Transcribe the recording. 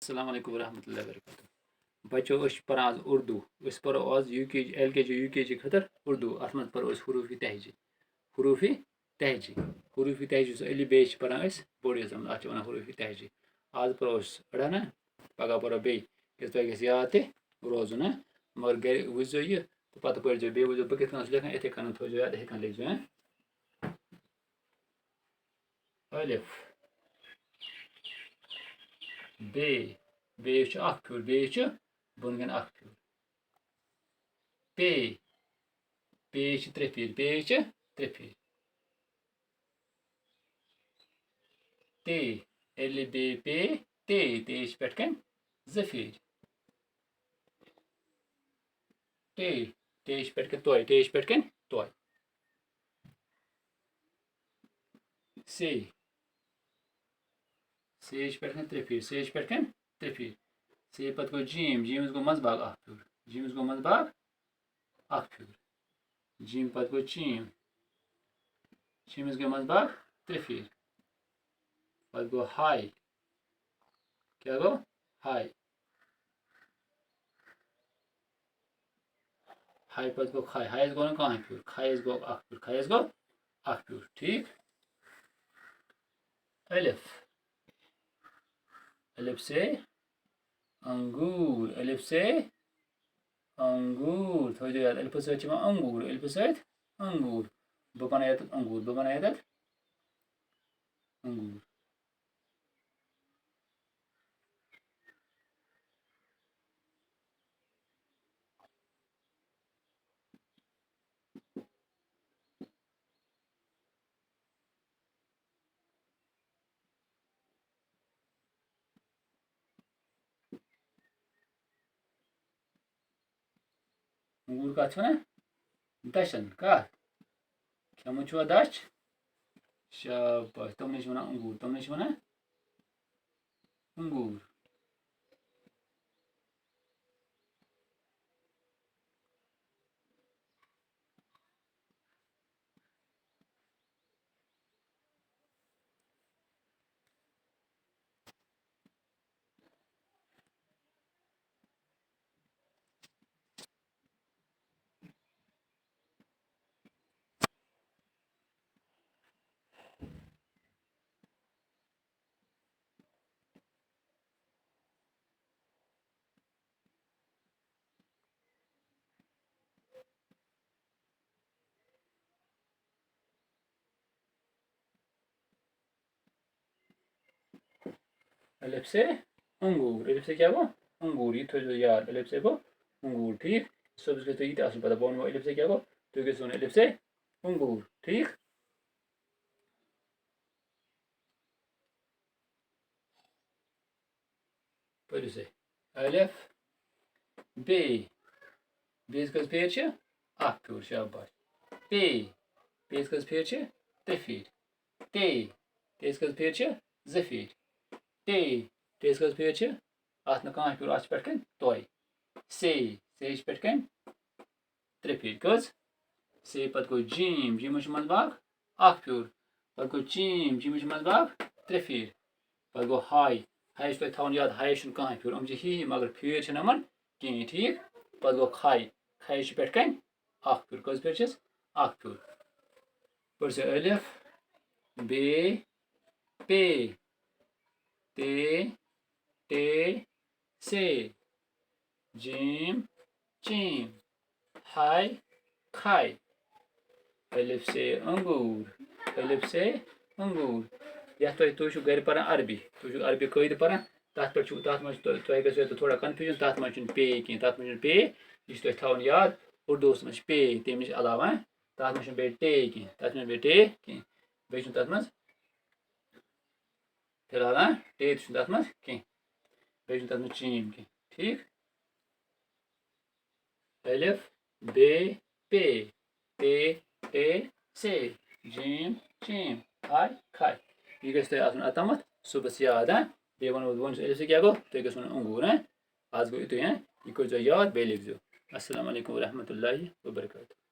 अस्सलाम वालेकुम रहमतुल्लाहि व बरकातुहू बच्चों पढ़ा आज उर्दू पढ़ो आज यूकेजी एलकेजी यूकेजी खतर उर्दू अत मज पढ़ो हरूफी तहजी अली बे पढ़ा बोड़ एग्जाम अत हरूफी तहजी आज पढ़ो अड़ा ना पगह पढ़ो बे तुम गो याद रोजन मगर गर वो यह तो पे पढ़ो बे वो बह कत लिखान इथे कन थो याद इथे कन लिखो अलिफ बे बे फ्यूर बे बोन गन फ्यूर पे पे त्रे फीर पे त्रे फीर ते एल बे पे ते ते पे कन ज फीर ते ते पे कन तोय ते पे कन तोय से से पे कन त्रे फीर से पे कन त्रे फीर से पत गो जीम जीमस गो मज बाग फ्यूर जीमस गो मज बाग फ्यूर जीम पत गो चीम चीमस गो मज बाग त्रे फीर पत गो हाय क्या गो हाय हाय पत गो खाय हायस गो ना फ्यूर खायस गो फ्यूर खायस गो फ्यूर ठीक अलिफ अलिफ से अंगूर अलिफ से अंगूर थो याद अलिफ सत अंगूर अलिफ सत अंगूर बह बनाया अंगूर बह बनाया अंगूर अंगूर का दशन का खेमन दच शाबाश तुमने अंगूर तुमने अंगूर अलिफ से अंगूर अलिफ से क्या वो अंगूर ये थो याद अलिफ से वो अंगूर ठीक सब इसके तो ये असल पता बोन अलिफ से क्या वो तो क्या सुन अलिफ से अंगूर ठीक पढ़ो से अलिफ बे बेस कस फेर फ्यूर शाबाश पे पेस कस फेर त्रे फीर ते तेस कस फेर ज फीर ते तेस कस फेर अत न फ्यूर अत पे तोय से पे त्रे फीर कस से पत गो जीम जीमस मज बाग फ्यूर पत गो चीम चीमस मज बाग त्रे फीर पत गो हाय हायस पे थवन याद हायस फ्यूर हम ही मगर फीर नमन कहें ठीक पत गो खाय खायस पे फ्यूर कस पे फ्यूर पढ़ से अलिफ बे पे ते टे से जीम चीम हाय खाय अलिफ से अंगूर अलिफ से अंगूर यह तुम गर पान अरबी तुम अरबी कईद पान तथ पे तुम थोड़ा कन्फ्यूजन तथ मे पे कहें तथ मे पे यह थवन याद उर्दू मे पे तम नश अलावा तथ मे बे टे कहें तथ मे बे टे कहें बे तथ मे फिलहाल टे तथ मे कहें बे तथ मे चीम कहें ठीक अलिफ बे पे ते टे से जीम चीम हाय खाय यह गई अतमत सुबह याद बे वो अलिफ से क्या गो तुम गो अंगूर आज गो यह कर याद बे लिख अस्सलाम वालेकुम रहमतुल्लाहि व बरकातुहू।